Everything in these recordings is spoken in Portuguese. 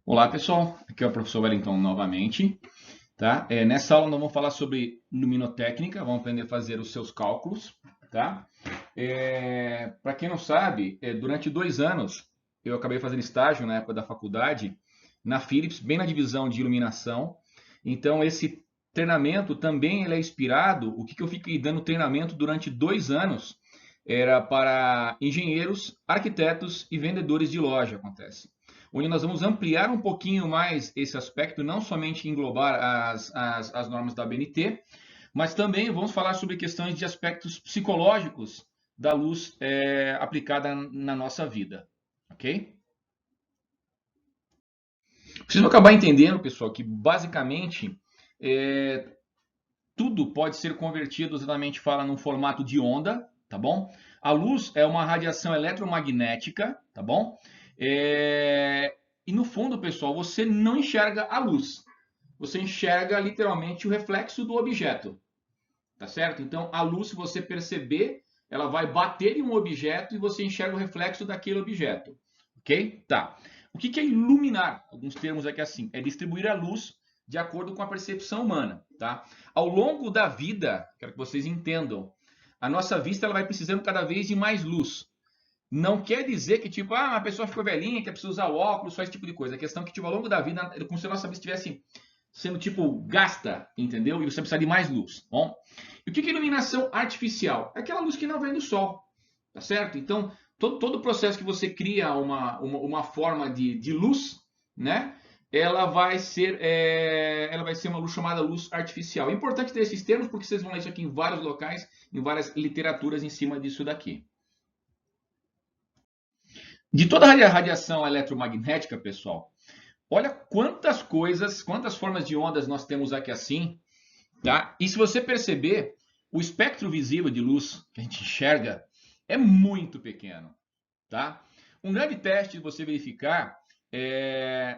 Olá, pessoal. Aqui é o professor Wellington novamente. Tá? Nessa aula nós vamos falar sobre luminotécnica, vamos aprender a fazer os seus cálculos. Tá? Para quem não sabe, durante 2 anos eu acabei fazendo estágio na época da faculdade na Philips, bem na divisão de iluminação. Então, esse treinamento também ele é inspirado. O que eu fiquei dando treinamento durante 2 anos era para engenheiros, arquitetos e vendedores de loja, acontece. Onde nós vamos ampliar um pouquinho mais esse aspecto, não somente englobar as normas da ABNT, mas também vamos falar sobre questões de aspectos psicológicos da luz aplicada na nossa vida, ok? Vocês vão acabar entendendo, pessoal, que basicamente é, tudo pode ser convertido, exatamente fala, num formato de onda, tá bom? A luz é uma radiação eletromagnética, tá bom? E no fundo, pessoal, você não enxerga a luz. Você enxerga literalmente o reflexo do objeto, tá certo? Então, a luz, se você perceber, ela vai bater em um objeto e você enxerga o reflexo daquele objeto, ok? Tá. O que é iluminar? Alguns termos aqui assim, é distribuir a luz de acordo com a percepção humana, tá? Ao longo da vida, quero que vocês entendam, a nossa vista ela vai precisando cada vez de mais luz. Não quer dizer que, tipo, uma pessoa ficou velhinha, que precisa usar óculos, só esse tipo de coisa. A questão é que, tipo, ao longo da vida, é como se a nossa vista estivesse sendo, tipo, gasta, entendeu? E você precisa de mais luz. Bom, e o que é iluminação artificial? É aquela luz que não vem do sol, tá certo? Então, todo o processo que você cria uma forma de luz, né? Ela vai ser uma luz chamada luz artificial. É importante ter esses termos porque vocês vão ler isso aqui em vários locais, em várias literaturas em cima disso daqui. De toda a radiação eletromagnética, pessoal, olha quantas coisas, quantas formas de ondas nós temos aqui assim, tá? E se você perceber, o espectro visível de luz que a gente enxerga é muito pequeno, tá? Um grande teste de você verificar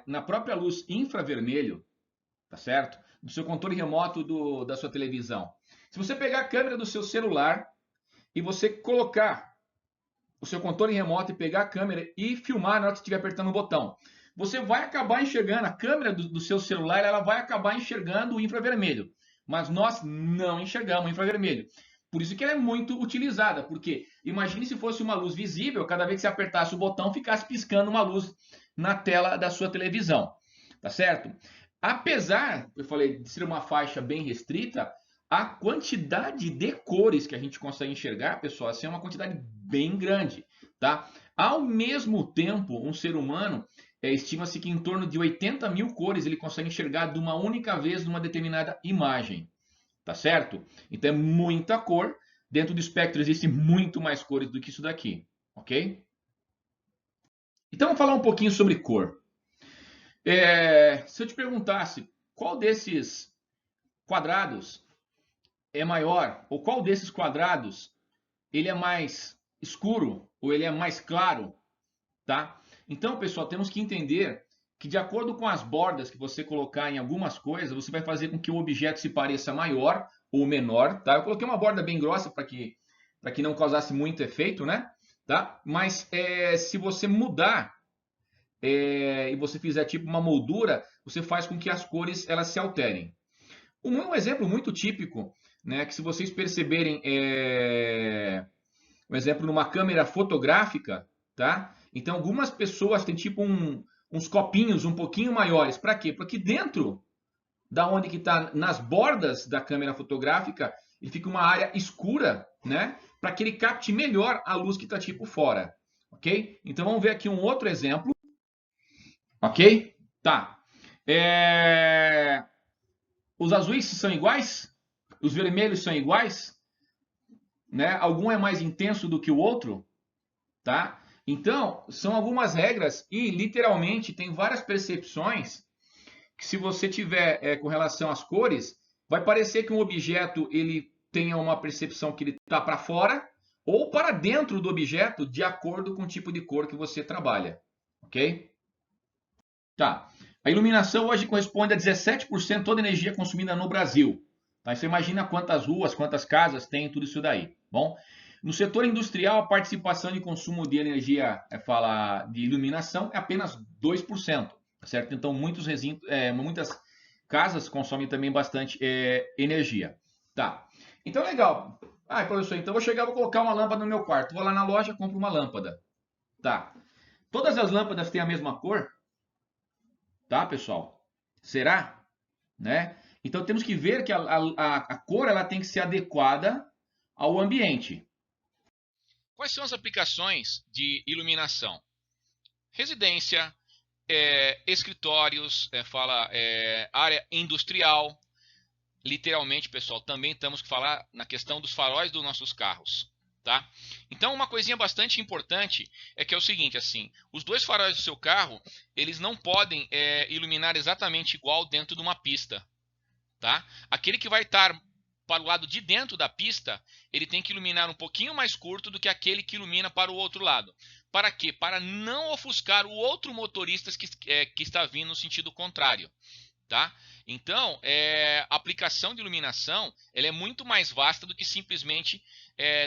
na própria luz infravermelho, tá certo? Do seu controle remoto da sua televisão. Se você pegar a câmera do seu celular e você colocar o seu controle remoto e pegar a câmera e filmar na hora que você estiver apertando o botão, você vai acabar enxergando, a câmera do seu celular ela vai acabar enxergando o infravermelho, mas nós não enxergamos o infravermelho. Por isso que ela é muito utilizada, porque imagine se fosse uma luz visível, cada vez que você apertasse o botão, ficasse piscando uma luz na tela da sua televisão, tá certo? Apesar, eu falei, de ser uma faixa bem restrita, a quantidade de cores que a gente consegue enxergar, pessoal, assim, é uma quantidade bem grande, tá? Ao mesmo tempo, um ser humano estima-se que em torno de 80 mil cores ele consegue enxergar de uma única vez numa determinada imagem, tá certo? Então é muita cor. Dentro do espectro existem muito mais cores do que isso daqui, ok? Então vamos falar um pouquinho sobre cor. Se eu te perguntasse qual desses quadrados é maior, ou qual desses quadrados ele é mais escuro ou ele é mais claro, tá? Então, pessoal, temos que entender que de acordo com as bordas que você colocar em algumas coisas, você vai fazer com que o objeto se pareça maior ou menor, tá? Eu coloquei uma borda bem grossa para que não causasse muito efeito, né? Tá? Mas se você mudar e você fizer tipo uma moldura, você faz com que as cores elas se alterem. Um exemplo muito típico, né, que se vocês perceberem, um exemplo numa câmera fotográfica, tá? Então algumas pessoas têm tipo uns copinhos um pouquinho maiores. Para quê? Porque dentro da onde que está nas bordas da câmera fotográfica, ele fica uma área escura, né? Para que ele capte melhor a luz que está tipo fora, ok? Então vamos ver aqui um outro exemplo, ok? Tá. Os azuis são iguais? Os vermelhos são iguais? Né? Algum é mais intenso do que o outro? Tá? Então, são algumas regras e literalmente tem várias percepções que se você tiver com relação às cores, vai parecer que um objeto ele tenha uma percepção que ele está para fora ou para dentro do objeto de acordo com o tipo de cor que você trabalha, ok? Tá. A iluminação hoje corresponde a 17% de toda a energia consumida no Brasil. Tá? Você imagina quantas ruas, quantas casas tem, tudo isso daí. Bom, no setor industrial, a participação de consumo de energia, fala de iluminação, é apenas 2%. certo? Então, muitas casas consomem também bastante energia. Tá. Então, legal. Ah, professor, então eu vou chegar, vou colocar uma lâmpada no meu quarto. Vou lá na loja, compro uma lâmpada. Tá. Todas as lâmpadas têm a mesma cor? Tá, pessoal? Será? Né? Então temos que ver que a cor ela tem que ser adequada ao ambiente. Quais são as aplicações de iluminação? Residência, escritórios, área industrial. Literalmente, pessoal, também temos que falar na questão dos faróis dos nossos carros. Tá? Então, uma coisinha bastante importante é que é o seguinte, assim, os dois faróis do seu carro, eles não podem iluminar exatamente igual dentro de uma pista. Tá? Aquele que vai estar para o lado de dentro da pista, ele tem que iluminar um pouquinho mais curto do que aquele que ilumina para o outro lado. Para quê? Para não ofuscar o outro motorista que está vindo no sentido contrário. Tá? Então, a aplicação de iluminação ela é muito mais vasta do que simplesmente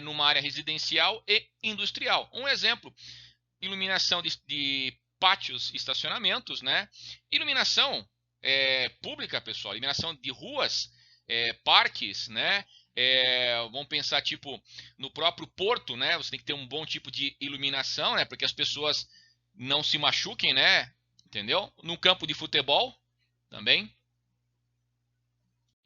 numa área residencial e industrial. Um exemplo, iluminação de pátios, estacionamentos, né? Iluminação pública, pessoal, iluminação de ruas, parques, né? Vamos pensar tipo no próprio porto, né? Você tem que ter um bom tipo de iluminação, né? Porque as pessoas não se machuquem, né? Entendeu? No campo de futebol também.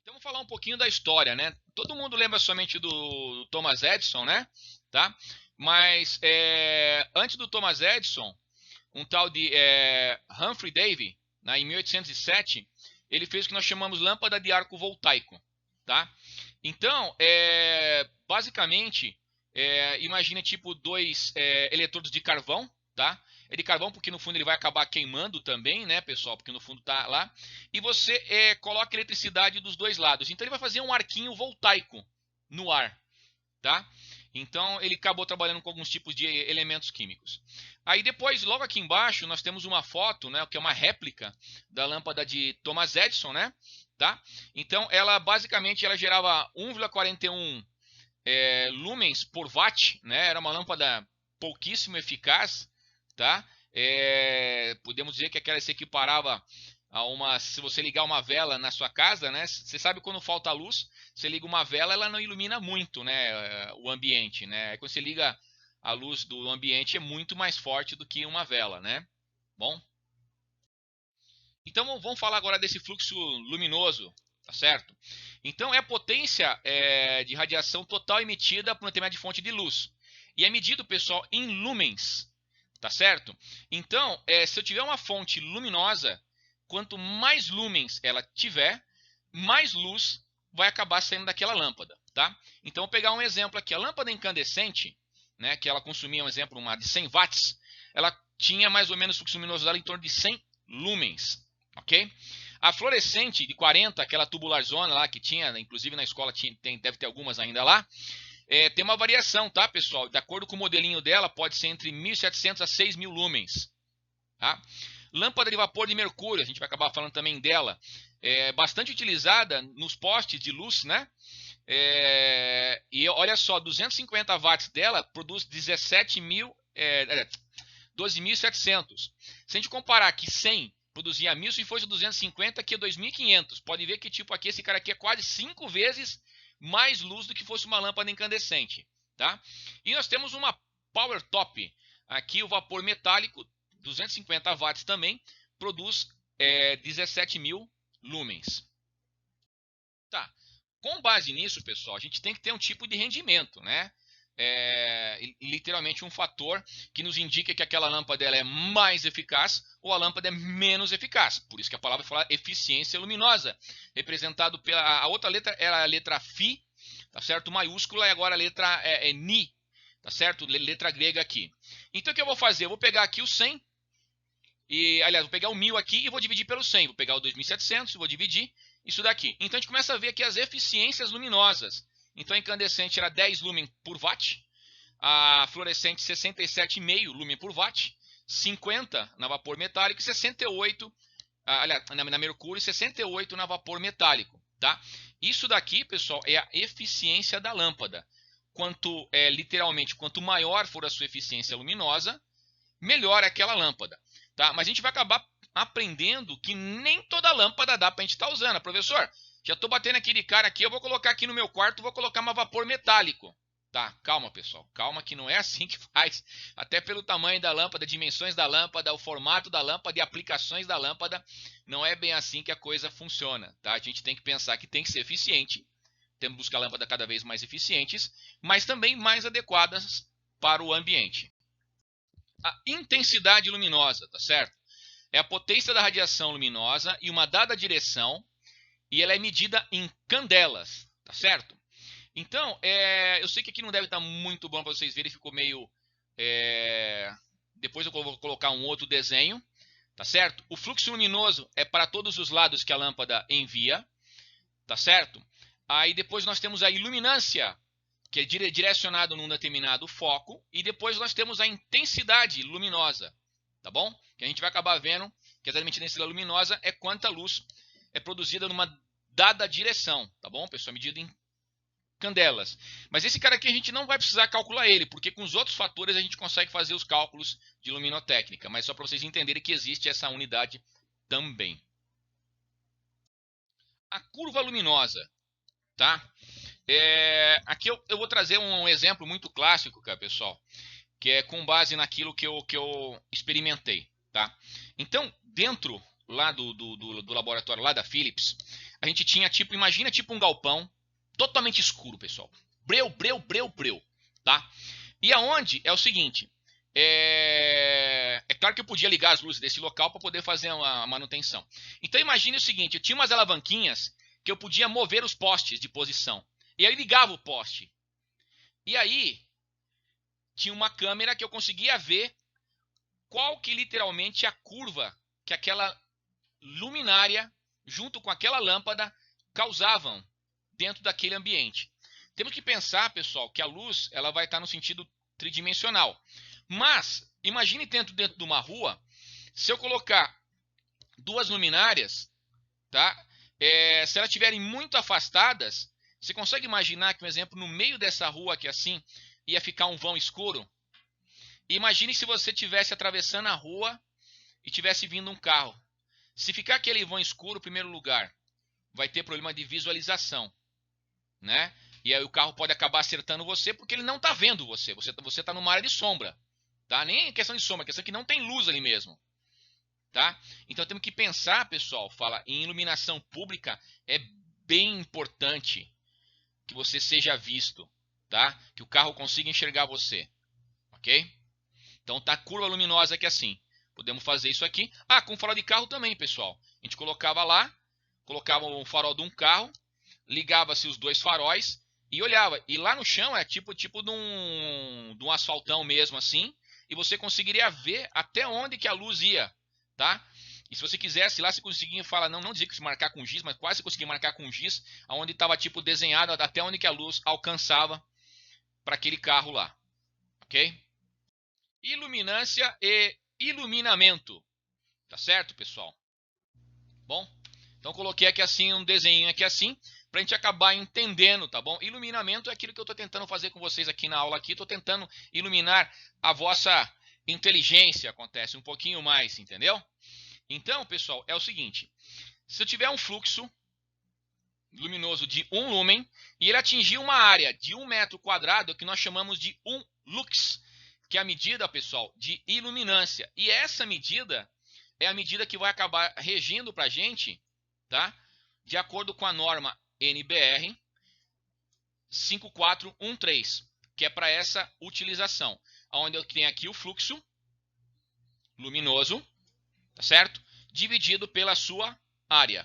Então vamos falar um pouquinho da história, né? Todo mundo lembra somente do Thomas Edison, né? Tá? Mas antes do Thomas Edison, um tal de Humphrey Davy, né, em 1807, ele fez o que nós chamamos lâmpada de arco voltaico. Tá? Então, basicamente, imagine tipo dois eletrodos de carvão, tá? É de carvão porque no fundo ele vai acabar queimando também, né, pessoal? Porque no fundo tá lá. E você coloca eletricidade dos dois lados. Então ele vai fazer um arquinho voltaico no ar, tá? Então ele acabou trabalhando com alguns tipos de elementos químicos. Aí depois, logo aqui embaixo, nós temos uma foto, né, que é uma réplica da lâmpada de Thomas Edison, né? Tá? Então ela basicamente ela gerava 1,41 lumens por watt, né? Era uma lâmpada pouquíssimo eficaz, tá? Podemos dizer que aquela se equiparava a uma, se você ligar uma vela na sua casa, né? Você sabe quando falta luz, você liga uma vela, ela não ilumina muito, né? O ambiente, né? Aí quando você liga a luz do ambiente é muito mais forte do que uma vela, né? Bom, então vamos falar agora desse fluxo luminoso, tá certo? Então é a potência de radiação total emitida por uma determinada fonte de luz. E é medido, pessoal, em lumens, tá certo? Então, se eu tiver uma fonte luminosa, quanto mais lumens ela tiver, mais luz vai acabar saindo daquela lâmpada, tá? Então, vou pegar um exemplo aqui. A lâmpada incandescente, né, que ela consumia, um exemplo, uma de 100 watts, ela tinha mais ou menos fluxo luminoso dela em torno de 100 lumens, ok? A fluorescente de 40, aquela tubular zona lá que tinha, inclusive na escola deve ter algumas ainda lá, tem uma variação, tá, pessoal? De acordo com o modelinho dela, pode ser entre 1.700 a 6.000 lumens, tá? Lâmpada de vapor de mercúrio, a gente vai acabar falando também dela, bastante utilizada nos postes de luz, né? E olha só, 250 watts dela produz 12.700. Se a gente comparar que 100 produzia 1.000, se fosse 250, aqui é 2.500. Pode ver que tipo aqui esse cara aqui é quase 5 vezes mais luz do que fosse uma lâmpada incandescente, tá? E nós temos uma power top. Aqui o vapor metálico, 250 watts também, produz 17.000 lumens. Tá. Com base nisso, pessoal, a gente tem que ter um tipo de rendimento, né? Literalmente um fator que nos indica que aquela lâmpada ela é mais eficaz ou a lâmpada é menos eficaz. Por isso que a palavra fala eficiência luminosa, representado pela a outra letra era a letra Φ, tá certo? Maiúscula, e agora a letra Ni, tá certo? Letra grega aqui. Então o que eu vou fazer? Eu vou pegar aqui o 100 e, aliás, vou pegar o 1.000 aqui e vou dividir pelo 100. Vou pegar o 2.700 e vou dividir isso daqui. Então a gente começa a ver aqui as eficiências luminosas. Então a incandescente era 10 lumen por watt, a fluorescente 67,5 lumen por watt, 50 na vapor metálico e 68 aliás, na mercúrio e 68 na vapor metálico, tá? Isso daqui, pessoal, é a eficiência da lâmpada. Literalmente, quanto maior for a sua eficiência luminosa, melhor é aquela lâmpada, tá? Mas a gente vai acabar aprendendo que nem toda lâmpada dá para a gente estar usando. Professor, já estou batendo aqui de cara aqui, eu vou colocar aqui no meu quarto, vou colocar um vapor metálico. Tá, calma pessoal, calma que não é assim que faz. Até pelo tamanho da lâmpada, dimensões da lâmpada, o formato da lâmpada e aplicações da lâmpada, não é bem assim que a coisa funciona, tá? A gente tem que pensar que tem que ser eficiente, temos que buscar lâmpadas cada vez mais eficientes, mas também mais adequadas para o ambiente. A intensidade luminosa, tá certo? É a potência da radiação luminosa e uma dada direção, e ela é medida em candelas, tá certo? Então, eu sei que aqui não deve estar muito bom para vocês verem, ficou meio... Depois eu vou colocar um outro desenho, tá certo? O fluxo luminoso é para todos os lados que a lâmpada envia, tá certo? Aí depois nós temos a iluminância, que é direcionado num determinado foco, e depois nós temos a intensidade luminosa, tá bom? Que a gente vai acabar vendo que a intensidade luminosa é quanta luz é produzida numa dada direção, tá bom, pessoal? Medida em candelas. Mas esse cara aqui a gente não vai precisar calcular ele, porque com os outros fatores a gente consegue fazer os cálculos de luminotécnica, mas só para vocês entenderem que existe essa unidade também. A curva luminosa, tá? Aqui eu vou trazer um exemplo muito clássico, cara, pessoal, que é com base naquilo que eu experimentei, tá? Então, dentro lá do laboratório lá da Philips, a gente tinha tipo, imagina tipo um galpão totalmente escuro, pessoal. Breu, breu, breu, breu, tá? E aonde é o seguinte, é claro que eu podia ligar as luzes desse local para poder fazer a manutenção. Então imagine o seguinte, eu tinha umas alavanquinhas que eu podia mover os postes de posição. E aí ligava o poste. E aí tinha uma câmera que eu conseguia ver qual que literalmente a curva que aquela luminária junto com aquela lâmpada causavam dentro daquele ambiente. Temos que pensar, pessoal, que a luz ela vai estar no sentido tridimensional. Mas imagine dentro de uma rua, se eu colocar duas luminárias, tá? Se elas estiverem muito afastadas, você consegue imaginar que, por exemplo, no meio dessa rua aqui assim, ia ficar um vão escuro? Imagine se você estivesse atravessando a rua e tivesse vindo um carro. Se ficar aquele vão escuro, em primeiro lugar, vai ter problema de visualização, né? E aí o carro pode acabar acertando você porque ele não está vendo você. Você está numa área de sombra, tá? Nem é questão de sombra, é questão que não tem luz ali mesmo, tá? Então temos que pensar, pessoal, fala em iluminação pública é bem importante que você seja visto, tá? Que o carro consiga enxergar você, ok? Então tá a curva luminosa aqui assim. Podemos fazer isso aqui. Com farol de carro também, pessoal. A gente colocava lá, colocava um farol de um carro, ligava-se os dois faróis e olhava. E lá no chão é tipo de um asfaltão mesmo assim, e você conseguiria ver até onde que a luz ia, tá? E se você quisesse lá, você conseguia falar, não dizer que se marcar com giz, mas quase conseguia marcar com giz, onde estava tipo desenhado até onde que a luz alcançava para aquele carro lá, ok? Iluminância e iluminamento, tá certo, pessoal? Bom, então coloquei aqui assim um desenho aqui assim, para a gente acabar entendendo, tá bom? Iluminamento é aquilo que eu estou tentando fazer com vocês aqui na aula aqui, estou tentando iluminar a vossa inteligência, acontece um pouquinho mais, entendeu? Então, pessoal, é o seguinte, se eu tiver um fluxo luminoso de 1 lúmen e ele atingir uma área de 1 metro quadrado, que nós chamamos de 1 lux, que é a medida, pessoal, de iluminância. E essa medida é a medida que vai acabar regendo para a gente, tá? De acordo com a norma NBR 5413, que é para essa utilização, onde eu tenho aqui o fluxo luminoso, tá certo? Dividido pela sua área,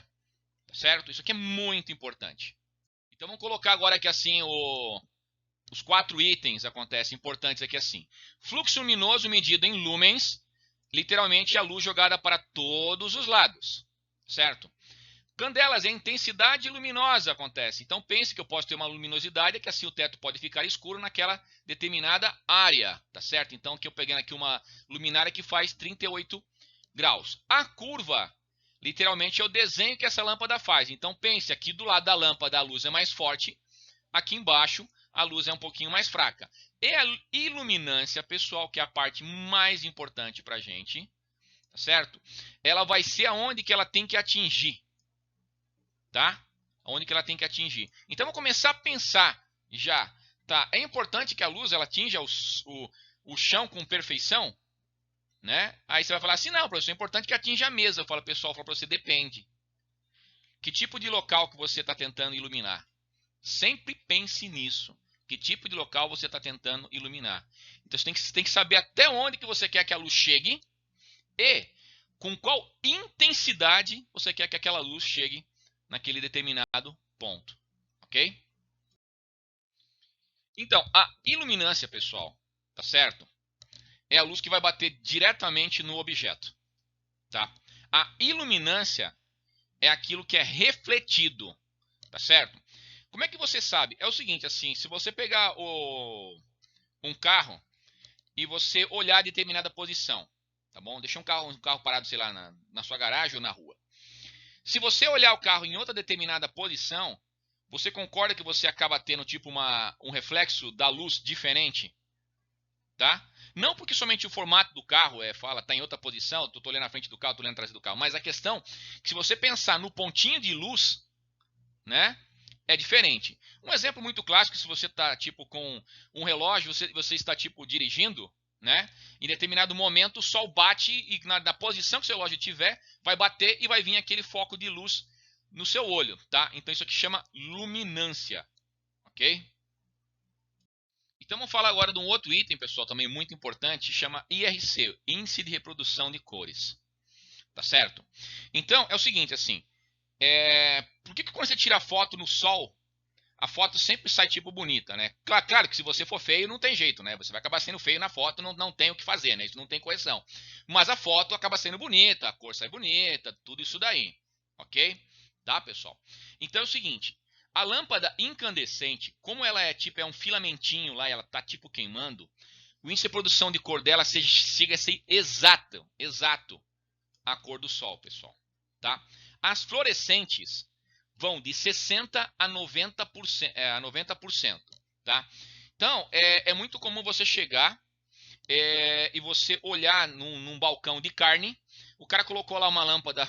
tá certo? Isso aqui é muito importante. Então vamos colocar agora aqui assim os 4 itens acontecem importantes aqui assim. Fluxo luminoso medido em lumens, literalmente a luz jogada para todos os lados, certo? Candelas é a intensidade luminosa acontece. Então pense que eu posso ter uma luminosidade que assim o teto pode ficar escuro naquela determinada área, tá certo? Então aqui eu peguei aqui uma luminária que faz 38 graus. A curva, literalmente, é o desenho que essa lâmpada faz. Então pense, aqui do lado da lâmpada a luz é mais forte, aqui embaixo a luz é um pouquinho mais fraca. E a iluminância, pessoal, que é a parte mais importante para a gente, certo? Ela vai ser aonde que ela tem que atingir, tá? Aonde que ela tem que atingir. Então, vou começar a pensar já, tá? É importante que a luz ela atinja o chão com perfeição, né? Aí você vai falar assim, não, professor, é importante que atinja a mesa. Eu falo, pessoal, fala para você, depende. Que tipo de local que você está tentando iluminar? Sempre pense nisso. Que tipo de local você está tentando iluminar? Então, você tem que saber até onde que você quer que a luz chegue e com qual intensidade você quer que aquela luz chegue naquele determinado ponto, ok? Então, a iluminância, pessoal, tá certo? É a luz que vai bater diretamente no objeto, tá? A iluminância é aquilo que é refletido, tá certo? Como é que você sabe? É o seguinte, assim, se você pegar um carro e você olhar determinada posição, tá bom? Deixa um carro parado, sei lá, na sua garagem ou na rua. Se você olhar o carro em outra determinada posição, você concorda que você acaba tendo tipo um reflexo da luz diferente, tá? Não porque somente o formato do carro tá em outra posição, tô olhando na frente do carro, tô olhando atrás do carro, mas a questão é que se você pensar no pontinho de luz, né, é diferente. Um exemplo muito clássico, se você está tipo com um relógio, você está tipo dirigindo, né? Em determinado momento o sol bate e na posição que o seu relógio tiver, vai bater e vai vir aquele foco de luz no seu olho, tá? Então isso aqui chama luminância, ok? Então vamos falar agora de um outro item, pessoal, também muito importante, chama IRC, Índice de Reprodução de Cores, tá certo? Então é o seguinte, assim, por que quando você tira foto no sol, a foto sempre sai tipo bonita, né? Claro que se você for feio, não tem jeito, né? Você vai acabar sendo feio na foto, não tem o que fazer, né? Isso não tem correção. Mas a foto acaba sendo bonita, a cor sai bonita, tudo isso daí, ok? Tá, pessoal? Então é o seguinte, a lâmpada incandescente, como ela é um filamentinho lá, ela tá tipo queimando, o índice de produção de cor dela chega a ser exato a cor do sol, pessoal, tá? As fluorescentes vão de 60% a 90%, tá? Então, é muito comum você chegar e você olhar num balcão de carne, o cara colocou lá uma lâmpada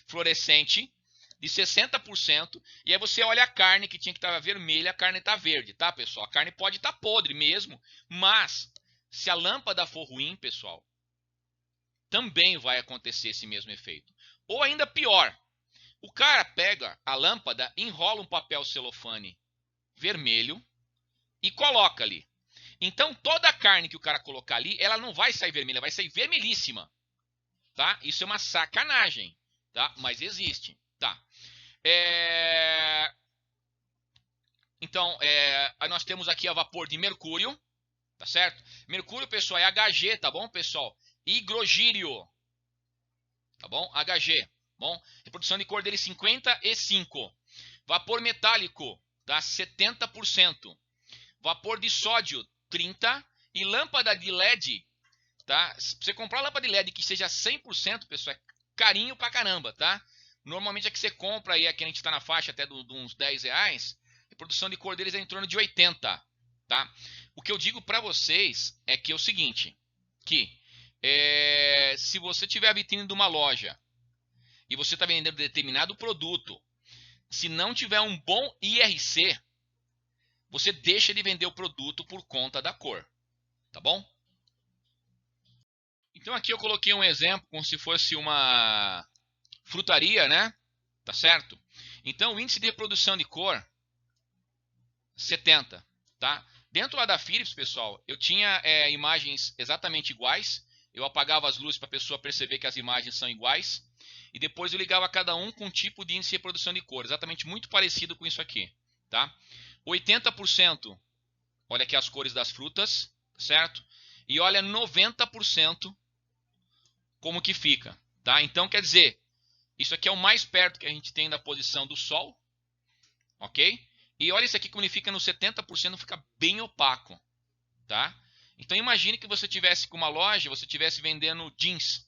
fluorescente de 60%, e aí você olha a carne que tinha que estar vermelha, a carne está verde, tá, pessoal? A carne pode estar podre mesmo, mas se a lâmpada for ruim, pessoal, também vai acontecer esse mesmo efeito. Ou ainda pior, o cara pega a lâmpada, enrola um papel celofane vermelho e coloca ali. Então toda a carne que o cara colocar ali, ela não vai sair vermelha, vai sair vermelhíssima, tá? Isso é uma sacanagem, tá? Mas existe, tá? Então, nós temos aqui a vapor de mercúrio, tá certo? Mercúrio, pessoal, é Hg, tá bom, pessoal? Hidrogírio, tá bom? Hg, bom? Reprodução de cor dele 55. Vapor metálico, tá? 70%. Vapor de sódio, 30%. E lâmpada de LED, tá? Se você comprar lâmpada de LED que seja 100%, pessoal, é carinho pra caramba, tá? Normalmente é que você compra aí, aqui a gente tá na faixa até de uns R$10. A reprodução de cor deles é em torno de 80, tá? O que eu digo pra vocês é que é o seguinte, que se você tiver a vitrine de uma loja e você está vendendo determinado produto, se não tiver um bom IRC, você deixa de vender o produto por conta da cor, tá bom? Então aqui eu coloquei um exemplo como se fosse uma frutaria, né? Tá certo? Então o índice de reprodução de cor 70, tá? Dentro lá da Philips, pessoal, eu tinha imagens exatamente iguais. Eu apagava as luzes para a pessoa perceber que as imagens são iguais. E depois eu ligava cada um com um tipo de índice de reprodução de cor, exatamente muito parecido com isso aqui, tá? 80%, olha aqui as cores das frutas, certo? E olha 90% como que fica, tá? Então quer dizer, isso aqui é o mais perto que a gente tem da posição do Sol, ok? E olha isso aqui como ele fica no 70%, fica bem opaco, tá? Então imagine que você tivesse com uma loja, você tivesse vendendo jeans.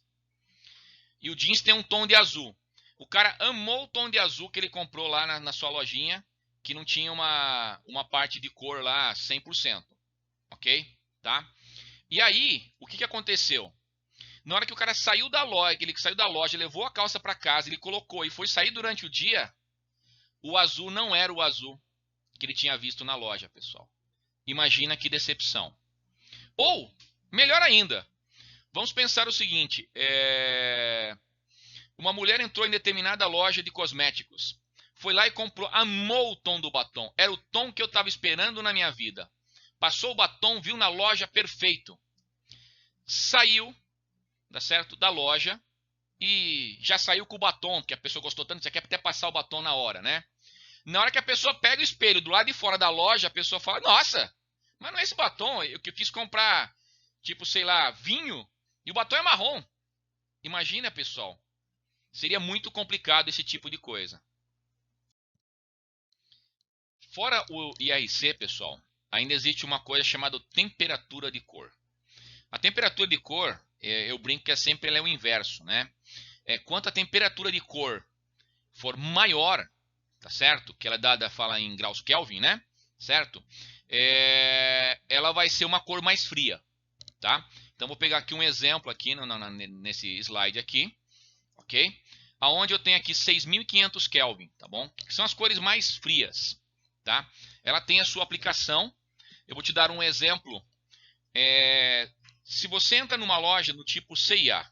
E o jeans tem um tom de azul. O cara amou o tom de azul que ele comprou lá na sua lojinha, que não tinha uma parte de cor lá 100%, ok? Tá? E aí, o que aconteceu? Na hora que o cara saiu da loja, ele saiu da loja, levou a calça para casa, ele colocou e foi sair durante o dia, o azul não era o azul que ele tinha visto na loja, pessoal. Imagina que decepção. Ou, melhor ainda, vamos pensar o seguinte, uma mulher entrou em determinada loja de cosméticos, foi lá e comprou, amou o tom do batom, era o tom que eu estava esperando na minha vida. Passou o batom, viu na loja, perfeito. Saiu, tá certo, da loja e já saiu com o batom, porque a pessoa gostou tanto, você quer até passar o batom na hora, né? Na hora que a pessoa pega o espelho do lado de fora da loja, a pessoa fala, nossa, mas não é esse batom, eu quis comprar, tipo, sei lá, vinho, e o batom é marrom. Imagina, pessoal, seria muito complicado esse tipo de coisa. Fora o IRC, pessoal, ainda existe uma coisa chamada temperatura de cor. A temperatura de cor, eu brinco que sempre ela é o inverso, né? Quanto a temperatura de cor for maior, tá certo? Que ela é dada, fala em graus Kelvin, né? Certo? Ela vai ser uma cor mais fria, tá? Então vou pegar aqui um exemplo aqui nesse slide aqui, ok? Aonde eu tenho aqui 6.500 Kelvin, tá bom? Que são as cores mais frias, tá? Ela tem a sua aplicação. Eu vou te dar um exemplo. Se você entra numa loja do tipo CIA,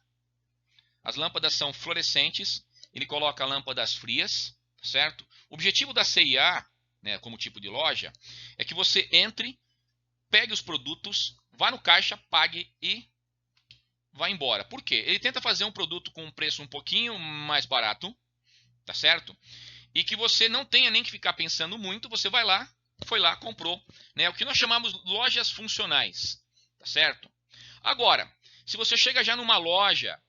as lâmpadas são fluorescentes, ele coloca lâmpadas frias, certo? O objetivo da CIA, né, como tipo de loja, é que você entre, pegue os produtos, vá no caixa, pague e vá embora. Por quê? Ele tenta fazer um produto com um preço um pouquinho mais barato, tá certo? E que você não tenha nem que ficar pensando muito, você vai lá, foi lá, comprou, né? O que nós chamamos de lojas funcionais, tá certo? Agora, se você chega já numa loja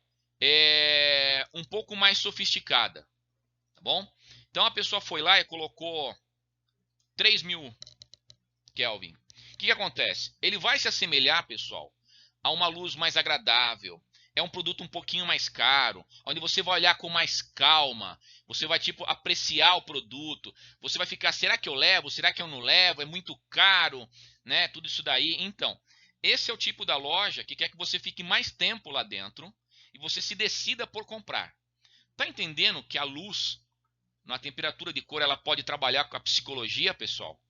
um pouco mais sofisticada, tá bom? Então a pessoa foi lá e colocou 3.000 Kelvin. O que acontece? Ele vai se assemelhar, pessoal, a uma luz mais agradável. É um produto um pouquinho mais caro, onde você vai olhar com mais calma, você vai tipo apreciar o produto, você vai ficar, será que eu levo? Será que eu não levo? É muito caro, né? Tudo isso daí. Então, esse é o tipo da loja que quer que você fique mais tempo lá dentro e você se decida por comprar. Tá entendendo que a luz, na temperatura de cor, ela pode trabalhar com a psicologia, pessoal?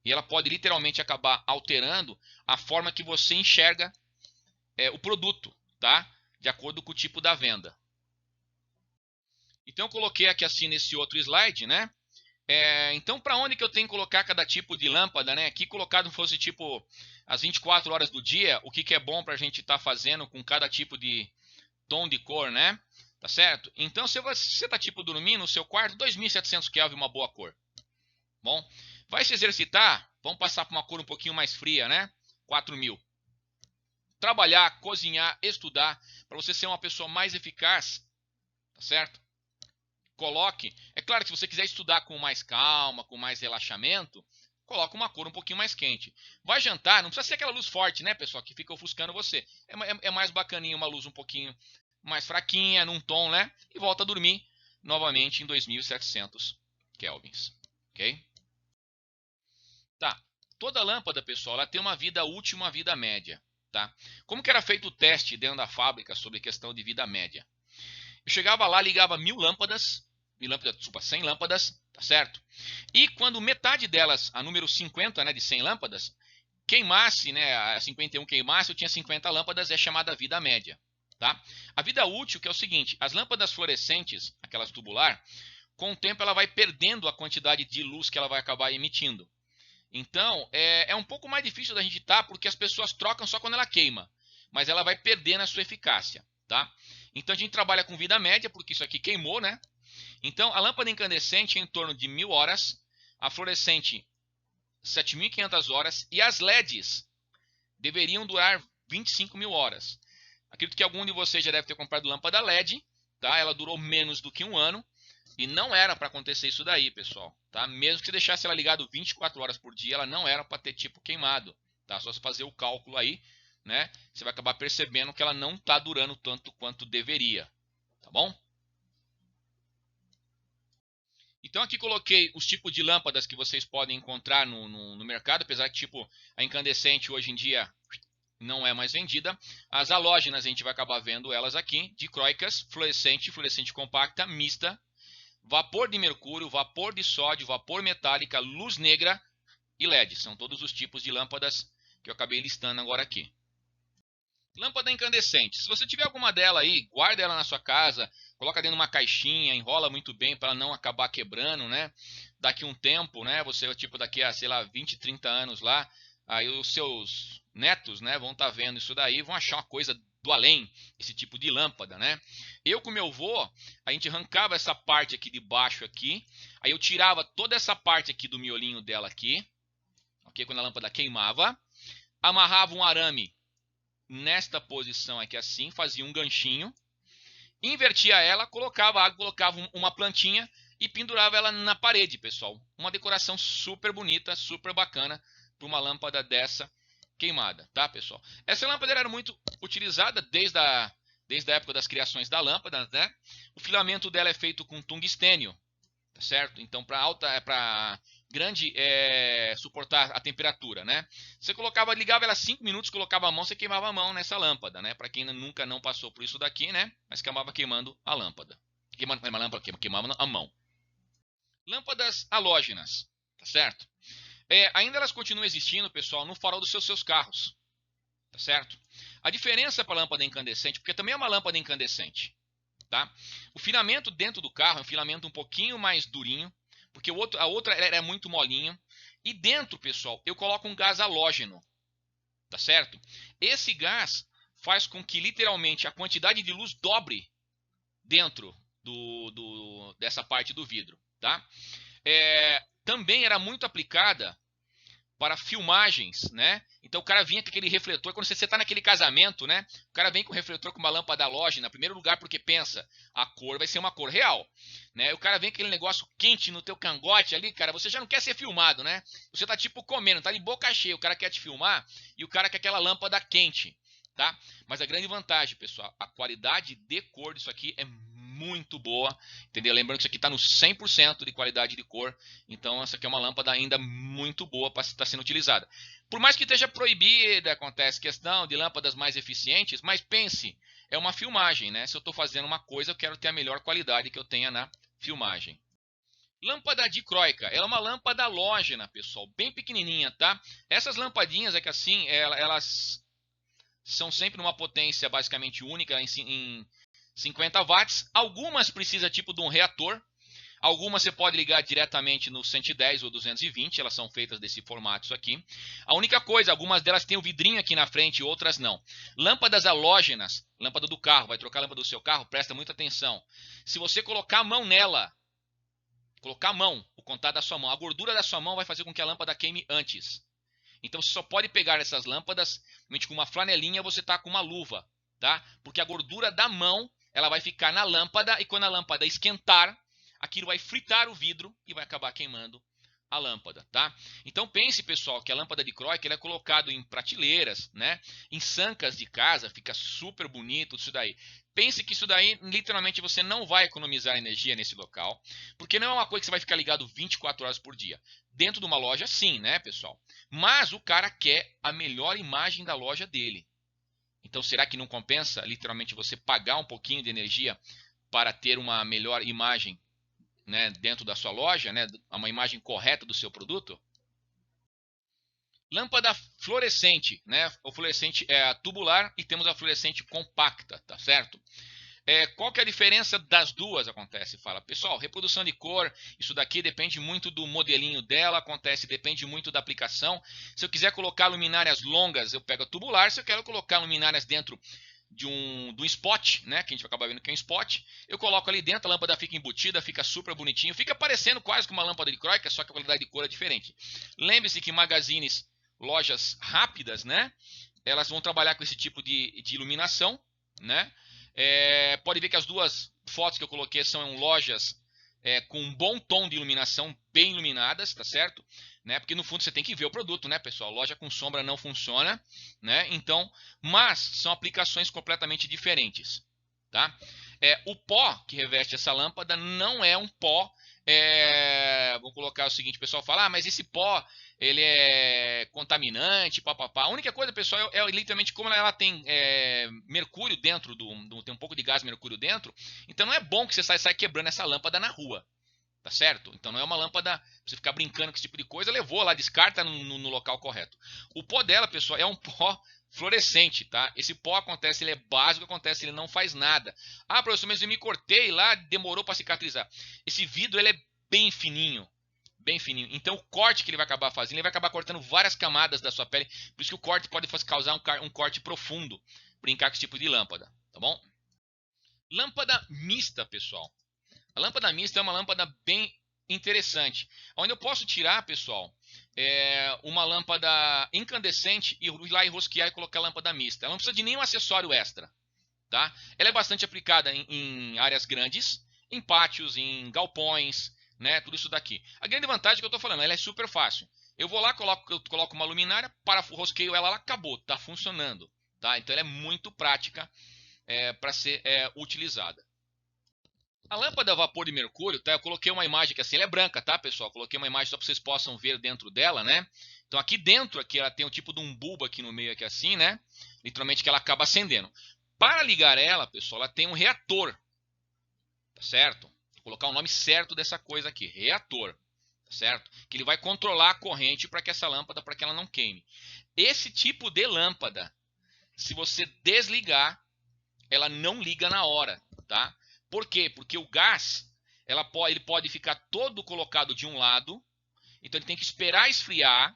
E ela pode literalmente acabar alterando a forma que você enxerga o produto, tá? De acordo com o tipo da venda. Então eu coloquei aqui assim nesse outro slide, né? Então para onde que eu tenho que colocar cada tipo de lâmpada, né? Aqui colocado fosse tipo as 24 horas do dia, o que é bom para a gente estar fazendo com cada tipo de tom de cor, né? Tá certo? Então se você tá tipo dormindo no seu quarto, 2.700 Kelvin, uma boa cor. Bom, vai se exercitar, vamos passar para uma cor um pouquinho mais fria, né? 4.000. Trabalhar, cozinhar, estudar, para você ser uma pessoa mais eficaz, tá certo? Coloque, é claro que se você quiser estudar com mais calma, com mais relaxamento, coloca uma cor um pouquinho mais quente. Vai jantar, não precisa ser aquela luz forte, né, pessoal, que fica ofuscando você. É mais bacaninha uma luz um pouquinho mais fraquinha, num tom, né? E volta a dormir novamente em 2.700 kelvins, ok? Tá, toda lâmpada, pessoal, ela tem uma vida útil e uma vida média, tá? Como que era feito o teste dentro da fábrica sobre questão de vida média? Eu chegava lá, ligava 1.000 lâmpadas, 100 lâmpadas, tá certo? E quando metade delas, a número 50, né, de 100 lâmpadas, queimasse, né, a 51 queimasse, eu tinha 50 lâmpadas, é chamada vida média, tá? A vida útil, que é o seguinte, as lâmpadas fluorescentes, aquelas tubular, com o tempo ela vai perdendo a quantidade de luz que ela vai acabar emitindo. Então, é um pouco mais difícil da gente estar, porque as pessoas trocam só quando ela queima, mas ela vai perdendo a sua eficácia, tá? Então a gente trabalha com vida média, porque isso aqui queimou, né? Então a lâmpada incandescente é em torno de 1.000 horas, a fluorescente 7.500 horas e as LEDs deveriam durar 25.000 horas. Acredito que algum de vocês já deve ter comprado lâmpada LED, tá? Ela durou menos do que um ano e não era para acontecer isso daí, pessoal, tá? Mesmo que você deixasse ela ligada 24 horas por dia, ela não era para ter tipo queimado, tá? Só você fazer o cálculo aí, né? Você vai acabar percebendo que ela não está durando tanto quanto deveria, tá bom? Então aqui coloquei os tipos de lâmpadas que vocês podem encontrar no mercado, apesar que tipo a incandescente hoje em dia não é mais vendida. As halógenas a gente vai acabar vendo elas aqui, dicróicas, fluorescente, fluorescente compacta, mista, vapor de mercúrio, vapor de sódio, vapor metálica, luz negra e LED. São todos os tipos de lâmpadas que eu acabei listando agora aqui. Lâmpada incandescente. Se você tiver alguma dela aí, guarda ela na sua casa, coloca dentro de uma caixinha, enrola muito bem para não acabar quebrando, né? Daqui um tempo, né? Você, tipo, daqui a, sei lá, 20, 30 anos lá, aí os seus netos, né, vão estar vendo isso daí, vão achar uma coisa do além, esse tipo de lâmpada, né? Eu com meu avô, a gente arrancava essa parte aqui de baixo aqui, aí eu tirava toda essa parte aqui do miolinho dela aqui, ok? Quando a lâmpada queimava, amarrava um arame nesta posição aqui assim, fazia um ganchinho, invertia ela, colocava água, colocava uma plantinha e pendurava ela na parede, pessoal. Uma decoração super bonita, super bacana para uma lâmpada dessa queimada, tá, pessoal? Essa lâmpada era muito utilizada desde a época das criações da lâmpada, né? O filamento dela é feito com tungstênio, tá certo? Então, para grande suportar a temperatura, né? Você colocava, ligava ela 5 minutos, colocava a mão, você queimava a mão nessa lâmpada, né? Para quem nunca não passou por isso daqui, né? Mas acabava queimando a lâmpada. Queimava a mão. Lâmpadas halógenas, tá certo? Ainda elas continuam existindo, pessoal, no farol dos seus carros, tá certo? A diferença para a lâmpada incandescente, porque também é uma lâmpada incandescente, tá? O filamento dentro do carro é um filamento um pouquinho mais durinho, porque a outra é muito molinha. E dentro, pessoal, eu coloco um gás halógeno, tá certo? Esse gás faz com que literalmente a quantidade de luz dobre dentro dessa parte do vidro, tá? Também era muito aplicada para filmagens, né? Então o cara vinha com aquele refletor, quando você está naquele casamento, né? O cara vem com o refletor com uma lâmpada halógena, em primeiro lugar porque pensa, a cor vai ser uma cor real, né? O cara vem com aquele negócio quente no teu cangote ali, cara, você já não quer ser filmado, né? Você tá tipo comendo, tá de boca cheia, o cara quer te filmar e o cara quer aquela lâmpada quente, tá? Mas a grande vantagem, pessoal, a qualidade de cor disso aqui é muito boa, entendeu? Lembrando que isso aqui está no 100% de qualidade de cor, então essa aqui é uma lâmpada ainda muito boa para estar sendo utilizada. Por mais que esteja proibida, acontece questão de lâmpadas mais eficientes, mas pense, é uma filmagem, né? Se eu estou fazendo uma coisa, eu quero ter a melhor qualidade que eu tenha na filmagem. Lâmpada dicróica, ela é uma lâmpada halógena, pessoal, bem pequenininha, tá? Essas lampadinhas é que assim, elas são sempre numa potência basicamente única em 50 watts. Algumas precisam tipo de um reator. Algumas você pode ligar diretamente no 110 ou 220, elas são feitas desse formato aqui. A única coisa, algumas delas têm o vidrinho aqui na frente, outras não. Lâmpadas halógenas, lâmpada do carro, vai trocar a lâmpada do seu carro, presta muita atenção. Se você colocar a mão nela, colocar a mão, o contato da sua mão, a gordura da sua mão vai fazer com que a lâmpada queime antes. Então você só pode pegar essas lâmpadas, com uma flanelinha você tá com uma luva, tá? Porque a gordura da mão, ela vai ficar na lâmpada e quando a lâmpada esquentar, aquilo vai fritar o vidro e vai acabar queimando a lâmpada, tá? Então pense, pessoal, que a lâmpada dicróica é colocado em prateleiras, né? Em sancas de casa, fica super bonito isso daí. Pense que isso daí, literalmente, você não vai economizar energia nesse local, porque não é uma coisa que você vai ficar ligado 24 horas por dia. Dentro de uma loja, sim, né, pessoal? Mas o cara quer a melhor imagem da loja dele. Então, será que não compensa, literalmente, você pagar um pouquinho de energia para ter uma melhor imagem, né, dentro da sua loja, né, uma imagem correta do seu produto? Lâmpada fluorescente, né? O fluorescente é a tubular e temos a fluorescente compacta, tá certo? Qual que é a diferença das duas? Acontece, fala, pessoal, reprodução de cor, isso daqui depende muito do modelinho dela, depende muito da aplicação. Se eu quiser colocar luminárias longas, eu pego a tubular. Se eu quero colocar luminárias dentro de um spot, né, que a gente vai acabar vendo que é um spot, eu coloco ali dentro, a lâmpada fica embutida, fica super bonitinho, fica parecendo quase que uma lâmpada dicróica, só que a qualidade de cor é diferente. Lembre-se que magazines, lojas rápidas, né, elas vão trabalhar com esse tipo de iluminação, né? Pode ver que as duas fotos que eu coloquei são lojas com um bom tom de iluminação, bem iluminadas, tá certo? Né? Porque no fundo você tem que ver o produto, né, pessoal? Loja com sombra não funciona, né? Então, mas são aplicações completamente diferentes, tá? O pó que reveste essa lâmpada não é um pó Vou colocar o seguinte, o pessoal fala, mas esse pó, ele é contaminante, papapá. A única coisa, pessoal, é literalmente como ela tem mercúrio dentro, tem um pouco de gás mercúrio dentro, então não é bom que você sai quebrando essa lâmpada na rua, tá certo? Então não é uma lâmpada pra você ficar brincando com esse tipo de coisa, levou lá, descarta no local correto. O pó dela, pessoal, é um pó fluorescente, tá? Esse pó acontece, ele é básico, acontece, ele não faz nada. Ah, professor, mas eu me cortei lá, demorou para cicatrizar. Esse vidro, ele é bem fininho, bem fininho. Então o corte que ele vai acabar fazendo, ele vai acabar cortando várias camadas da sua pele, por isso que o corte pode causar um corte profundo, brincar com esse tipo de lâmpada, tá bom? Lâmpada mista, pessoal. A lâmpada mista é uma lâmpada bem interessante, onde eu posso tirar, pessoal, uma lâmpada incandescente e ir lá e rosquear e colocar a lâmpada mista. Ela não precisa de nenhum acessório extra, tá? Ela é bastante aplicada em áreas grandes, em pátios, em galpões, né? Tudo isso daqui. A grande vantagem que eu estou falando, ela é super fácil. Eu vou lá, coloco uma luminária, rosqueio ela lá, acabou, está funcionando, tá? Então ela é muito prática para ser utilizada. A lâmpada a vapor de mercúrio, tá? Eu coloquei uma imagem que assim, ela é branca, tá, pessoal? Coloquei uma imagem só para vocês possam ver dentro dela, né? Então aqui dentro, aqui ela tem um tipo de um bulbo aqui no meio, aqui assim, né? Literalmente que ela acaba acendendo. Para ligar ela, pessoal, ela tem um reator, tá certo? Vou colocar o nome certo dessa coisa aqui, reator, tá certo? Que ele vai controlar a corrente para que essa lâmpada, para que ela não queime. Esse tipo de lâmpada, se você desligar, ela não liga na hora, tá? Por quê? Porque o gás, ele pode ficar todo colocado de um lado, então ele tem que esperar esfriar,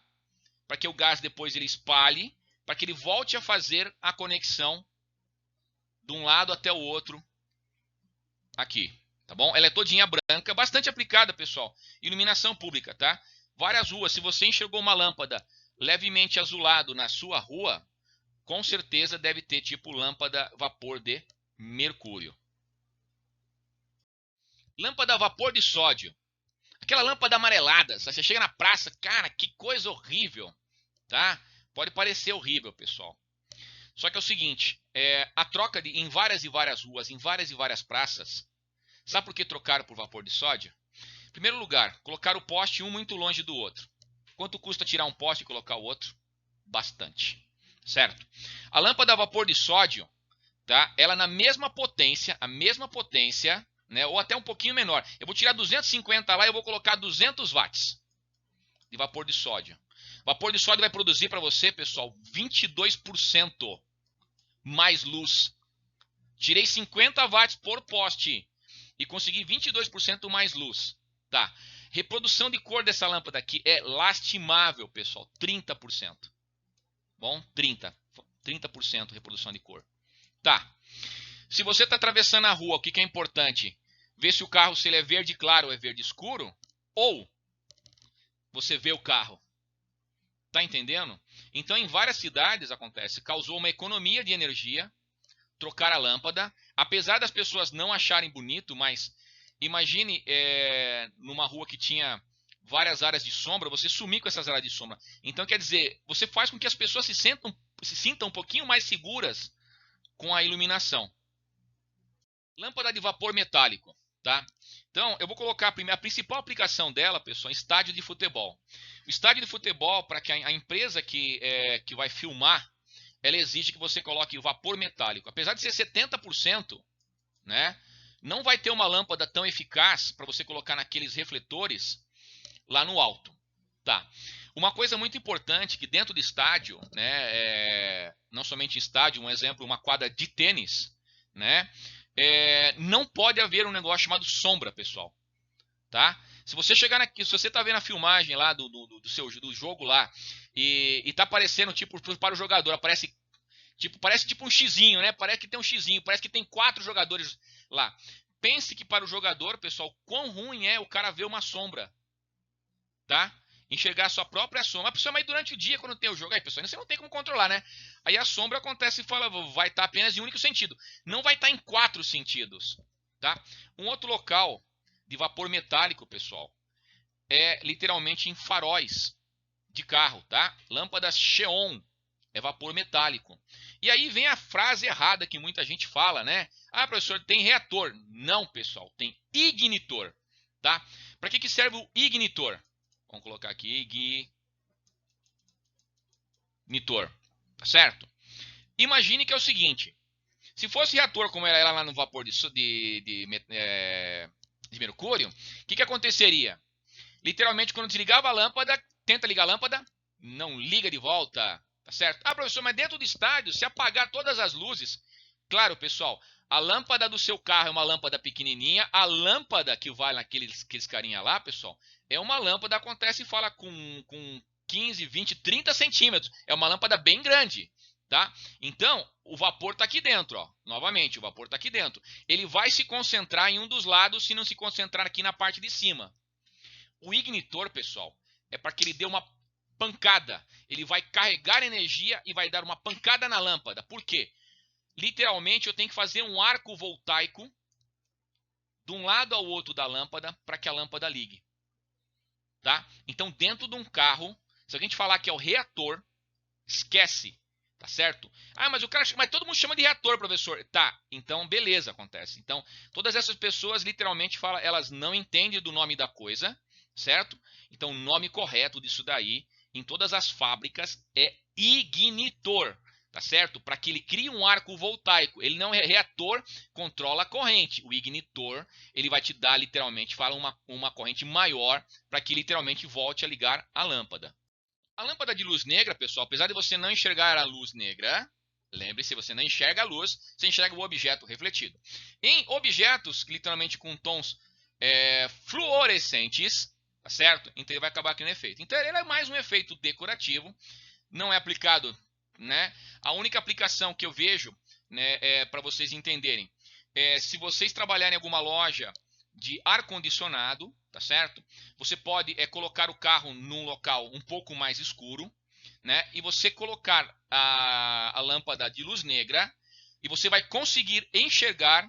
para que o gás depois ele espalhe, para que ele volte a fazer a conexão de um lado até o outro aqui, tá bom? Ela é todinha branca, bastante aplicada, pessoal. Iluminação pública, tá? Várias ruas, se você enxergou uma lâmpada levemente azulado na sua rua, com certeza deve ter tipo lâmpada vapor de mercúrio. Lâmpada a vapor de sódio. Aquela lâmpada amarelada. Você chega na praça, cara, que coisa horrível, tá? Pode parecer horrível, pessoal. Só que é o seguinte, a troca em várias e várias ruas, em várias e várias praças, sabe por que trocaram por vapor de sódio? Em primeiro lugar, colocaram o poste um muito longe do outro. Quanto custa tirar um poste e colocar o outro? Bastante, certo? A lâmpada a vapor de sódio, tá? Ela na mesma potência, né, ou até um pouquinho menor. Eu vou tirar 250 lá e eu vou colocar 200 watts de vapor de sódio. Vapor de sódio vai produzir para você, pessoal, 22% mais luz. Tirei 50 watts por poste e consegui 22% mais luz. Tá. Reprodução de cor dessa lâmpada aqui é lastimável, pessoal, 30%. Bom, 30% reprodução de cor. Tá. Se você está atravessando a rua, o que é importante? Ver se o carro, se ele é verde claro ou é verde escuro, ou você vê o carro. Tá entendendo? Então, em várias cidades acontece, causou uma economia de energia, trocar a lâmpada, apesar das pessoas não acharem bonito, mas imagine numa rua que tinha várias áreas de sombra, você sumir com essas áreas de sombra. Então, quer dizer, você faz com que as pessoas se sintam um pouquinho mais seguras com a iluminação. Lâmpada de vapor metálico, tá? Então, eu vou colocar a principal aplicação dela, pessoal, em estádio de futebol. O estádio de futebol, para que a empresa que vai filmar, ela exige que você coloque o vapor metálico. Apesar de ser 70%, né? Não vai ter uma lâmpada tão eficaz para você colocar naqueles refletores lá no alto, tá? Uma coisa muito importante que dentro do estádio, né? Não somente estádio, um exemplo, uma quadra de tênis, né? Não pode haver um negócio chamado sombra, pessoal, tá? Se você chegar aqui, se você está vendo a filmagem lá do jogo lá e tá aparecendo tipo para o jogador, parece tipo um xizinho, né? Parece que tem um xizinho, parece que tem 4 jogadores lá. Pense que para o jogador, pessoal, quão ruim é o cara ver uma sombra, tá? Enxergar a sua própria sombra. A pessoa, mas durante o dia, quando tem o jogo, aí, pessoal, você não tem como controlar, né? Aí a sombra acontece e fala, vai estar apenas em um único sentido. Não vai estar em 4 sentidos, tá? Um outro local de vapor metálico, pessoal, é literalmente em faróis de carro, tá? Lâmpadas xeon, é vapor metálico. E aí vem a frase errada que muita gente fala, né? Ah, professor, tem reator. Não, pessoal, tem ignitor. tá? Para que serve o ignitor? Vamos colocar aqui ignitor, tá certo? Imagine que é o seguinte, se fosse reator como era lá no vapor de mercúrio, o que aconteceria? Literalmente, quando desligava a lâmpada, tenta ligar a lâmpada, não liga de volta, tá certo? Ah, professor, mas dentro do estádio, se apagar todas as luzes, claro, pessoal, a lâmpada do seu carro é uma lâmpada pequenininha, a lâmpada que vai naqueles carinha lá, pessoal, é uma lâmpada, acontece e fala com 15, 20, 30 centímetros, é uma lâmpada bem grande, tá? Então, o vapor está aqui dentro, ó. Novamente, o vapor está aqui dentro. Ele vai se concentrar em um dos lados se não se concentrar aqui na parte de cima. O ignitor, pessoal, é para que ele dê uma pancada. Ele vai carregar energia e vai dar uma pancada na lâmpada. Por quê? Literalmente, eu tenho que fazer um arco voltaico de um lado ao outro da lâmpada para que a lâmpada ligue. Tá? Então, dentro de um carro, se a gente falar que é o reator, esquece. Tá certo? Ah, mas todo mundo chama de reator, professor. Tá, então beleza, acontece. Então, todas essas pessoas literalmente falam, elas não entendem do nome da coisa, certo? Então, o nome correto disso daí, em todas as fábricas, é ignitor, tá certo? Para que ele crie um arco voltaico. Ele não é reator, controla a corrente. O ignitor, ele vai te dar literalmente, fala uma corrente maior para que literalmente volte a ligar a lâmpada. A lâmpada de luz negra, pessoal, apesar de você não enxergar a luz negra, lembre-se, você não enxerga a luz, você enxerga o objeto refletido. Em objetos, literalmente com tons fluorescentes, tá certo? Então ele vai acabar criando efeito. Então ele é mais um efeito decorativo, não é aplicado, né? A única aplicação que eu vejo, né, para vocês entenderem, se vocês trabalharem em alguma loja de ar-condicionado, tá certo? Você pode colocar o carro num local um pouco mais escuro, né? E você colocar a lâmpada de luz negra e você vai conseguir enxergar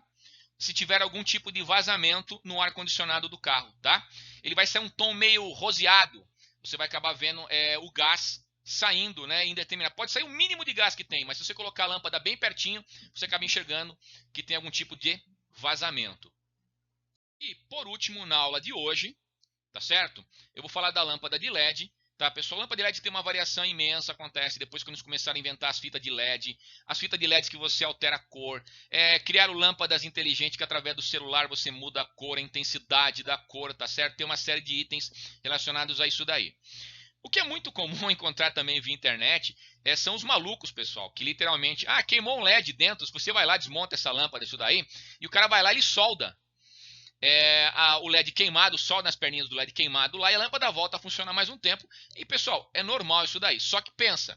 se tiver algum tipo de vazamento no ar-condicionado do carro, tá? Ele vai ser um tom meio roseado. Você vai acabar vendo o gás saindo, né? Indeterminado. Pode sair o mínimo de gás que tem, mas se você colocar a lâmpada bem pertinho, você acaba enxergando que tem algum tipo de vazamento. E, por último, na aula de hoje, tá certo? Eu vou falar da lâmpada de LED, tá, pessoal? A lâmpada de LED tem uma variação imensa, acontece depois que eles começaram a inventar as fitas de LED, as fitas de LED que você altera a cor, criaram lâmpadas inteligentes que através do celular você muda a cor, a intensidade da cor, tá certo? Tem uma série de itens relacionados a isso daí. O que é muito comum encontrar também via internet são os malucos, pessoal, que literalmente, queimou um LED dentro, você vai lá, desmonta essa lâmpada, isso daí, e o cara vai lá e ele solda. O LED queimado, sol nas perninhas do LED queimado lá, e a lâmpada volta a funcionar mais um tempo. E pessoal, é normal isso daí. Só que pensa,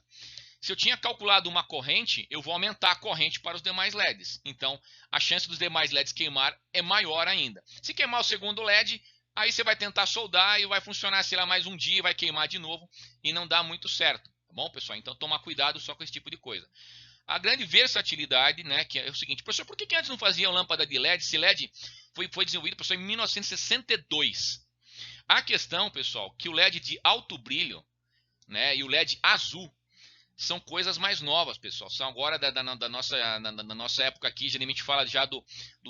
se eu tinha calculado uma corrente, eu vou aumentar a corrente para os demais LEDs. Então, a chance dos demais LEDs queimar é maior ainda. Se queimar o segundo LED, aí você vai tentar soldar e vai funcionar, sei lá, mais um dia, vai queimar de novo e não dá muito certo. Tá bom, pessoal? Então, tomar cuidado só com esse tipo de coisa. A grande versatilidade, né, que é o seguinte, professor, por que antes não faziam lâmpada de LED? Esse LED foi desenvolvido, professor, em 1962. A questão, pessoal, que o LED de alto brilho, né, e o LED azul são coisas mais novas, pessoal. São agora da nossa época aqui, geralmente fala já do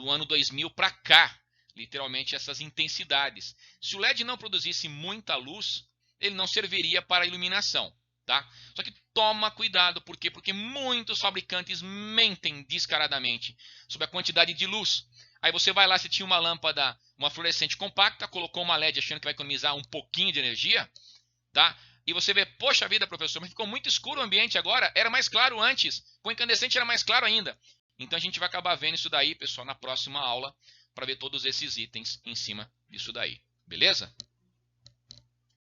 ano 2000 para cá, literalmente essas intensidades. Se o LED não produzisse muita luz, ele não serviria para iluminação. Tá? Só que toma cuidado, por quê? Porque muitos fabricantes mentem descaradamente sobre a quantidade de luz. Aí você vai lá, se tinha uma lâmpada, uma fluorescente compacta, colocou uma LED achando que vai economizar um pouquinho de energia, tá? E você vê, poxa vida, professor, mas ficou muito escuro o ambiente agora, era mais claro antes, com incandescente era mais claro ainda. Então a gente vai acabar vendo isso daí, pessoal, na próxima aula, para ver todos esses itens em cima disso daí, beleza?